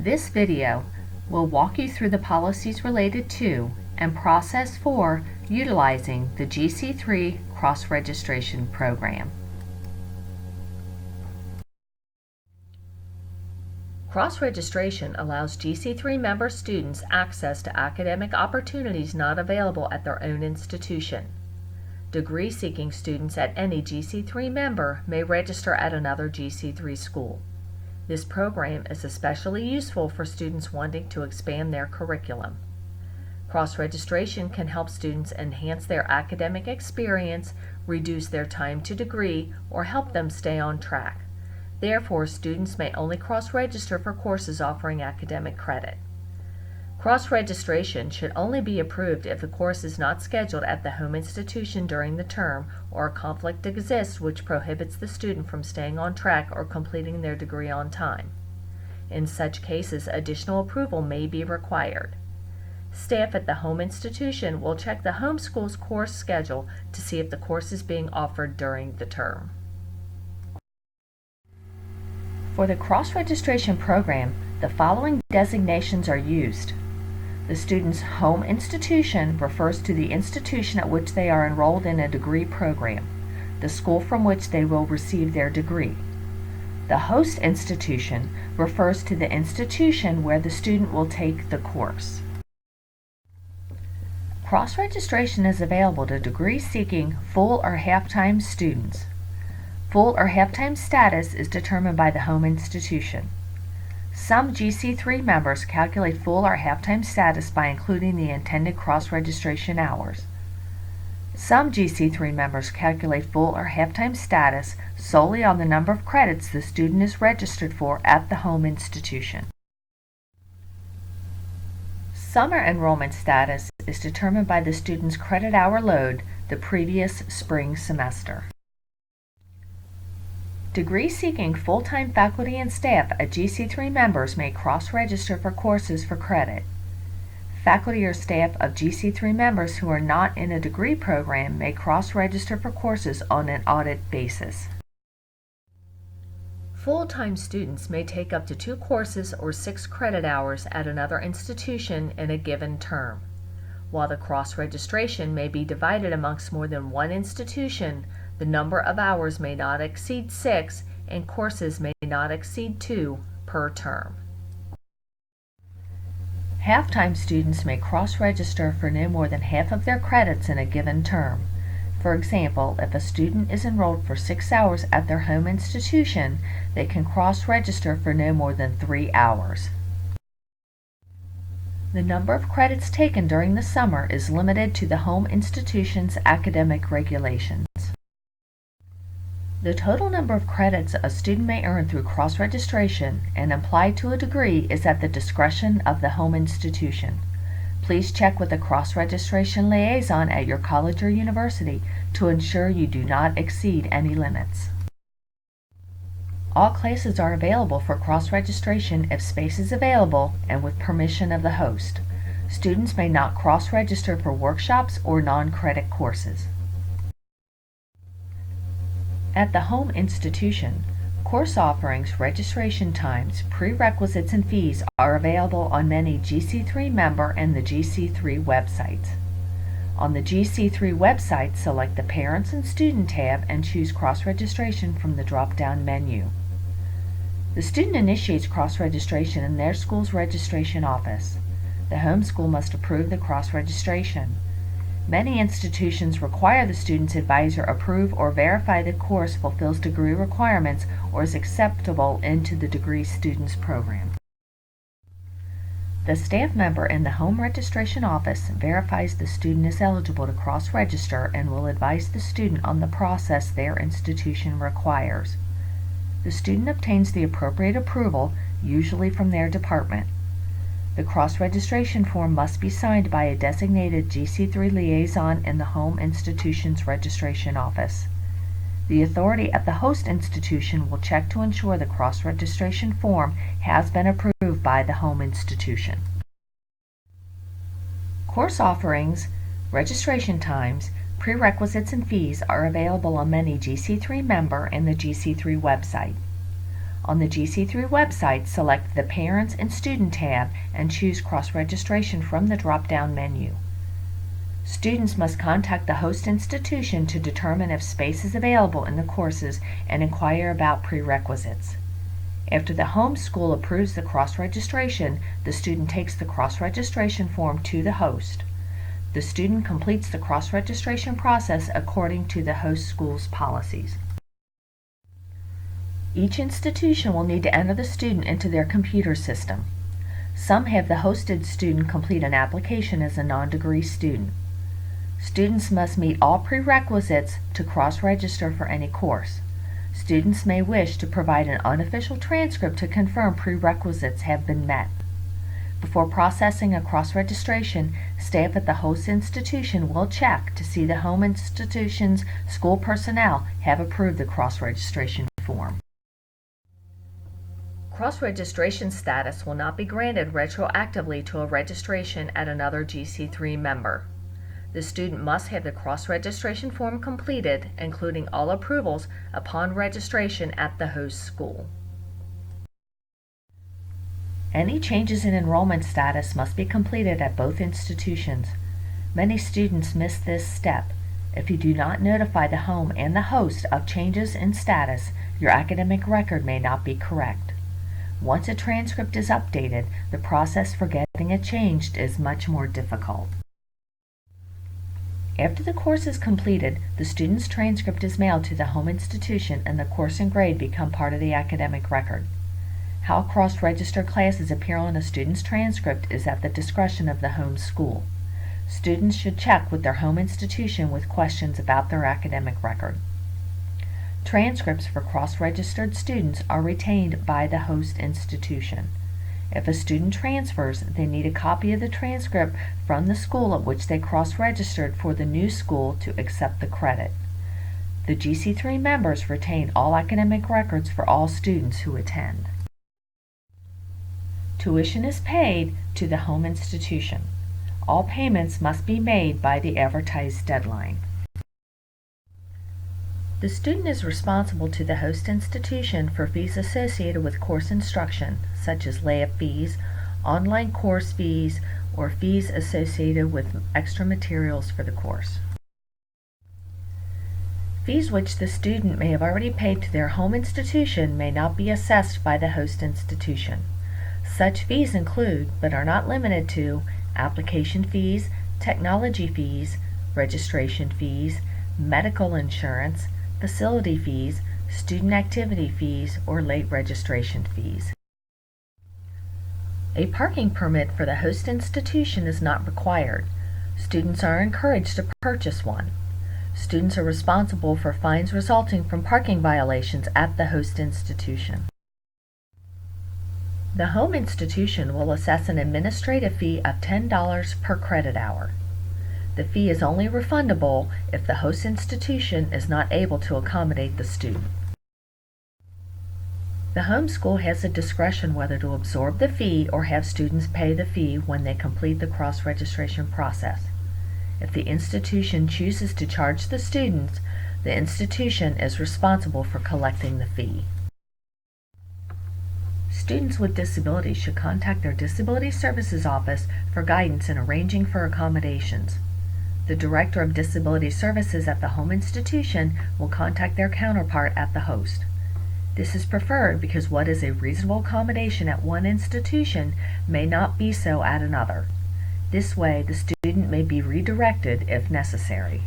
This video will walk you through the policies related to and process for utilizing the GC3 Cross-Registration Program. Cross-registration allows GC3 member students access to academic opportunities not available at their own institution. Degree-seeking students at any GC3 member may register at another GC3 school. This program is especially useful for students wanting to expand their curriculum. Cross-registration can help students enhance their academic experience, reduce their time to degree, or help them stay on track. Therefore, students may only cross-register for courses offering academic credit. Cross-registration should only be approved if the course is not scheduled at the home institution during the term or a conflict exists which prohibits the student from staying on track or completing their degree on time. In such cases, additional approval may be required. Staff at the home institution will check the home school's course schedule to see if the course is being offered during the term. For the cross-registration program, the following designations are used. The student's home institution refers to the institution at which they are enrolled in a degree program, the school from which they will receive their degree. The host institution refers to the institution where the student will take the course. Cross-registration is available to degree-seeking full or half-time students. Full or half-time status is determined by the home institution. Some GC3 members calculate full or half-time status by including the intended cross-registration hours. Some GC3 members calculate full or half-time status solely on the number of credits the student is registered for at the home institution. Summer enrollment status is determined by the student's credit hour load the previous spring semester. Degree-seeking full-time faculty and staff at GC3 members may cross-register for courses for credit. Faculty or staff of GC3 members who are not in a degree program may cross-register for courses on an audit basis. Full-time students may take up to 2 courses or 6 credit hours at another institution in a given term. While the cross-registration may be divided amongst more than one institution, the number of hours may not exceed 6 and courses may not exceed 2 per term. Half-time students may cross-register for no more than half of their credits in a given term. For example, if a student is enrolled for 6 hours at their home institution, they can cross-register for no more than 3 hours. The number of credits taken during the summer is limited to the home institution's academic regulations. The total number of credits a student may earn through cross-registration and apply to a degree is at the discretion of the home institution. Please check with the cross-registration liaison at your college or university to ensure you do not exceed any limits. All classes are available for cross-registration if space is available and with permission of the host. Students may not cross-register for workshops or non-credit courses. At the home institution, course offerings, registration times, prerequisites, and fees are available on many GC3 member and the GC3 websites. On the GC3 website, select the Parents and Student tab and choose Cross-Registration from the drop-down menu. The student initiates cross-registration in their school's registration office. The home school must approve the cross-registration. Many institutions require the student's advisor approve or verify the course fulfills degree requirements or is acceptable into the degree student's program. The staff member in the home registration office verifies the student is eligible to cross-register and will advise the student on the process their institution requires. The student obtains the appropriate approval, usually from their department. The cross-registration form must be signed by a designated GC3 liaison in the home institution's registration office. The authority at the host institution will check to ensure the cross-registration form has been approved by the home institution. Course offerings, registration times, prerequisites, and fees are available on many GC3 member and the GC3 website. On the GC3 website, select the Parents and Student tab and choose Cross-Registration from the drop-down menu. Students must contact the host institution to determine if space is available in the courses and inquire about prerequisites. After the home school approves the cross-registration, the student takes the cross-registration form to the host. The student completes the cross-registration process according to the host school's policies. Each institution will need to enter the student into their computer system. Some have the hosted student complete an application as a non-degree student. Students must meet all prerequisites to cross-register for any course. Students may wish to provide an unofficial transcript to confirm prerequisites have been met. Before processing a cross-registration, staff at the host institution will check to see the home institution's school personnel have approved the cross-registration form. Cross-registration status will not be granted retroactively to a registration at another GC3 member. The student must have the cross-registration form completed, including all approvals, upon registration at the host school. Any changes in enrollment status must be completed at both institutions. Many students miss this step. If you do not notify the home and the host of changes in status, your academic record may not be correct. Once a transcript is updated, the process for getting it changed is much more difficult. After the course is completed, the student's transcript is mailed to the home institution and the course and grade become part of the academic record. How cross-registered classes appear on a student's transcript is at the discretion of the home school. Students should check with their home institution with questions about their academic record. Transcripts for cross-registered students are retained by the host institution. If a student transfers, they need a copy of the transcript from the school at which they cross-registered for the new school to accept the credit. The GC3 members retain all academic records for all students who attend. Tuition is paid to the home institution. All payments must be made by the advertised deadline. The student is responsible to the host institution for fees associated with course instruction, such as lab fees, online course fees, or fees associated with extra materials for the course. Fees which the student may have already paid to their home institution may not be assessed by the host institution. Such fees include, but are not limited to, application fees, technology fees, registration fees, medical insurance, facility fees, student activity fees, or late registration fees. A parking permit for the host institution is not required. Students are encouraged to purchase one. Students are responsible for fines resulting from parking violations at the host institution. The home institution will assess an administrative fee of $10 per credit hour. The fee is only refundable if the host institution is not able to accommodate the student. The home school has the discretion whether to absorb the fee or have students pay the fee when they complete the cross-registration process. If the institution chooses to charge the students, the institution is responsible for collecting the fee. Students with disabilities should contact their Disability Services Office for guidance in arranging for accommodations. The Director of Disability Services at the home institution will contact their counterpart at the host. This is preferred because what is a reasonable accommodation at one institution may not be so at another. This way, the student may be redirected if necessary.